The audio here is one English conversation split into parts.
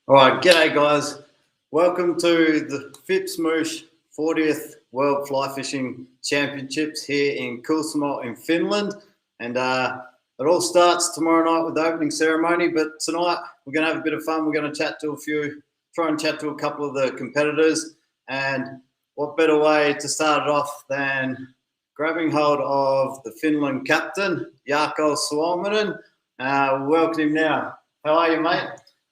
All right, g'day guys. Welcome to the FIPS Mouche 40th World Fly Fishing Championships here in Kuusamo in Finland. And it all starts tomorrow night with the opening ceremony, but tonight we're going to have a bit of fun. We're going to try and chat to a couple of the competitors. And what better way to start it off than grabbing hold of the Finland captain, Jarkko Suominen. Welcome him now. How are you, mate?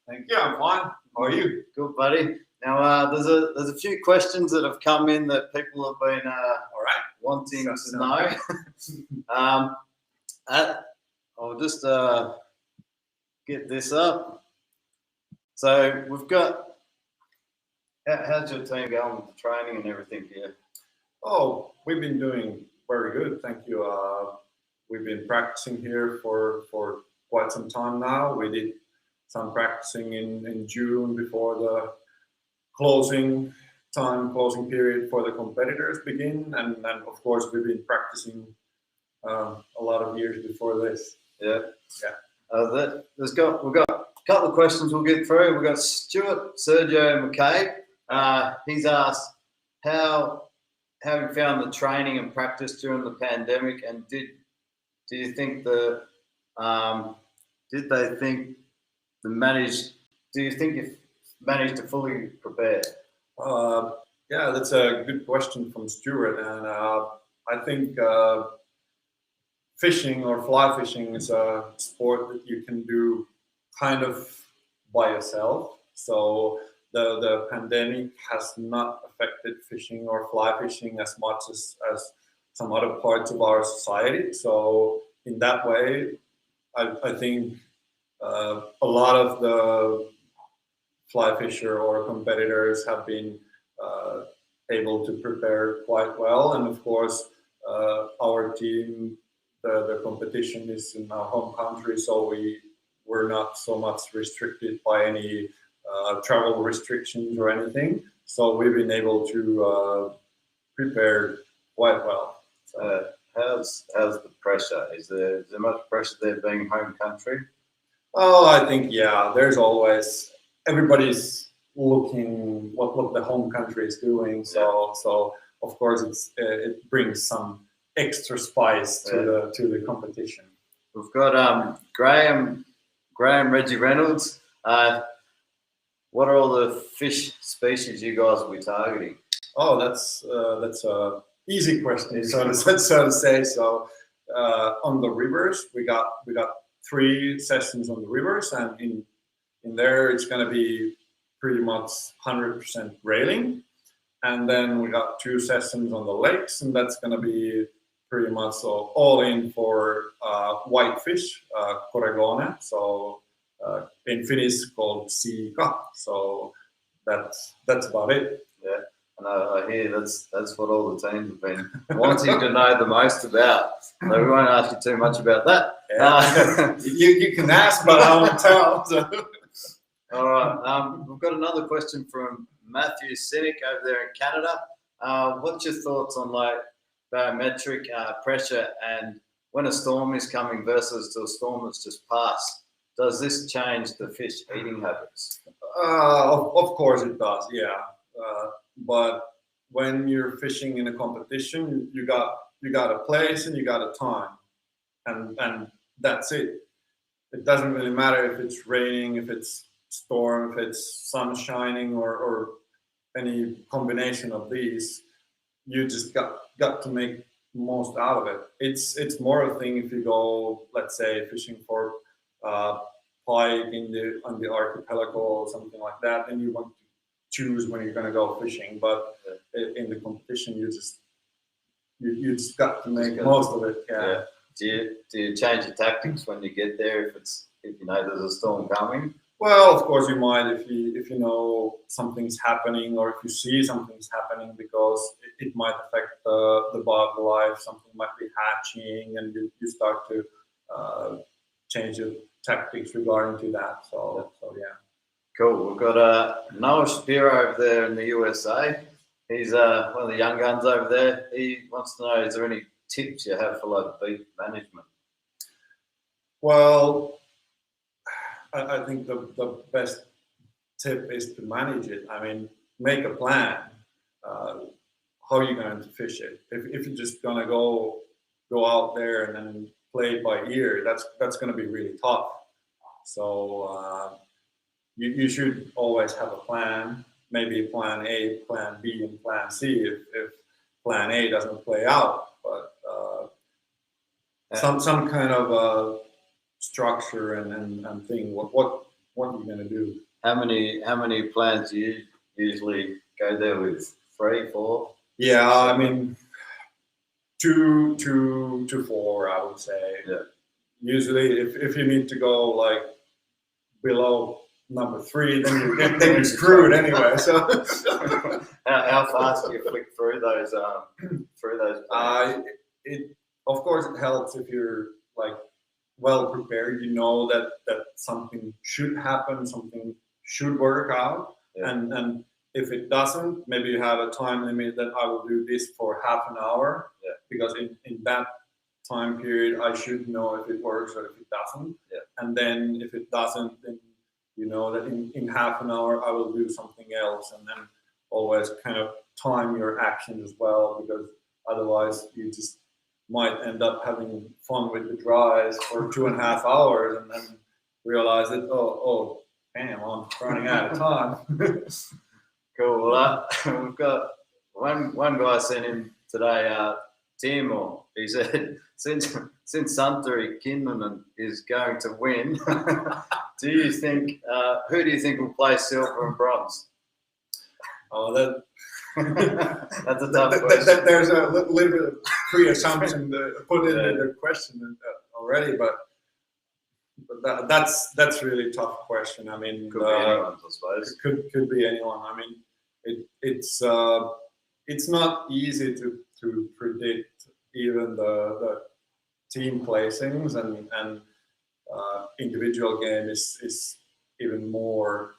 Thank you. I'm fine. How are you? Good, buddy. Now, there's a few questions that have come in that people have been All right. wanting to know. I'll just get this up. So we've got. How's your team going with the training and everything here? Oh, we've been doing very good. Thank you. We've been practicing here for quite some time now. We did some practicing in June before the closing period for the competitors begin, and of course we've been practicing a lot of years before this. Yeah. We've got a couple of questions we'll get through. We've got Stuart Sergio McCabe. He's asked how have you found the training and practice during the pandemic, and do you think do you think you've managed to fully prepare? Yeah, that's a good question from Stuart, and I think fishing or fly fishing is a sport that you can do kind of by yourself. So the pandemic has not affected fishing or fly fishing as much as some other parts of our society. So in that way, I think a lot of the fly fisher or competitors have been able to prepare quite well, and of course our team, the competition is in our home country, so we're not so much restricted by any travel restrictions or anything, so we've been able to prepare quite well. How's the pressure? Is there much pressure there being home country? Oh, I think, yeah, there's always, everybody's looking what the home country is doing. So of course it brings some extra spice to the competition. We've got Graham Reggie Reynolds. What are all the fish species you guys will be targeting? Oh, that's a easy question, so to say. So on the rivers, we got 3 sessions on the rivers, and in there it's going to be pretty much 100% railing, and then we got 2 sessions on the lakes, and that's going to be pretty much all in for whitefish, koregone, so in Finnish called siika. So that's about it. Yeah. And I hear that's what all the teams have been wanting to know the most about. So we won't ask you too much about that. Yeah. You can ask, but I won't tell. So. All right. We've got another question from Matthew Cynic over there in Canada. What's your thoughts on barometric pressure and when a storm is coming versus a storm that's just passed? Does this change the fish eating habits? Of course it does. Yeah. But when you're fishing in a competition, you got a place and you got a time, and that's it. It doesn't really matter if it's raining, if it's storm, if it's sun shining, or any combination of these. You just got to make most out of it. It's more a thing if you go, let's say, fishing for pike on the archipelago or something like that, then you want to choose when you're going to go fishing. But in the competition, you just got to make most of it. Yeah. Do you change your tactics when you get there if you know there's a storm coming? Well, of course you might if you know something's happening, or if you see something's happening, because it might affect the bug life. Something might be hatching, and you start to change your tactics regarding to that. So yeah. Cool. We've got Noah Shapiro over there in the USA. He's one of the young guns over there. He wants to know, is there any tips you have for beat management? Well, I think the best tip is to manage it. I mean, make a plan. How are you going to fish it? If you're just gonna go out there and then play it by ear, that's going to be really tough. So you should always have a plan, maybe plan A, plan B, and plan C if plan A doesn't play out. But some kind of structure and thing. What are you going to do? How many plans do you usually go there with? 3, 4? Yeah, I mean, 2 to 4, I would say. Yeah. Usually, if you need to go like below number 3, then you're screwed anyway. So, how fast do you flick through those? It of course it helps if you're like well prepared. You know that something should happen, something should work out, and if it doesn't, maybe you have a time limit that I will do this for half an hour, because in that time period I should know if it works or if it doesn't. And then if it doesn't, then you know that in half an hour I will do something else, and then always kind of time your action as well, because otherwise you just might end up having fun with the dries for 2.5 hours and then realize that oh damn, I'm running out of time. Cool. Well, we've got one guy sent in today, Timo. He said, since Santeri Kinnunen is going to win, who do you think will play silver and bronze? Oh, that's a tough question. There's a little bit of pre-assumption put in the question already, but that's really a tough question. I mean, could be anyone, I suppose. It could be anyone. I mean, it's not easy to predict even the team placings, and individual game is even more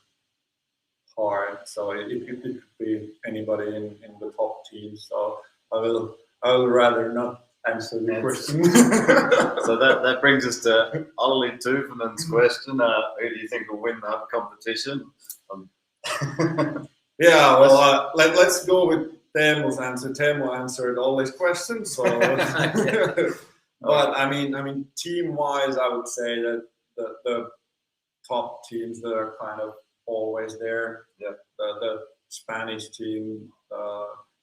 hard. So it could be anybody in the top team. So I will rather not answer the question. So that brings us to Olli Tuvenen's question. Who do you think will win that competition? Yeah, well, let's go with Teemu's answer. Teemu answered all his questions. So, but I mean, team-wise, I would say that the top teams that are kind of always there. The Spanish team,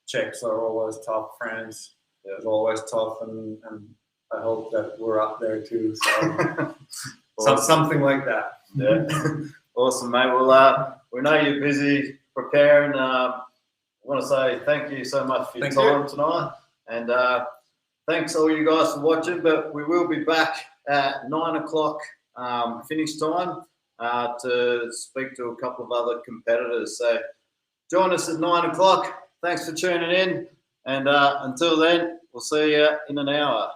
Czechs are always tough. France is always tough, and I hope that we're up there too. So something like that. Yeah, awesome, mate. Well, we know you're busy preparing. I want to say thank you so much for your time tonight, and thanks all you guys for watching. But we will be back at 9 o'clock finish time to speak to a couple of other competitors. So join us at 9 o'clock. Thanks for tuning in, and until then, we'll see you in an hour.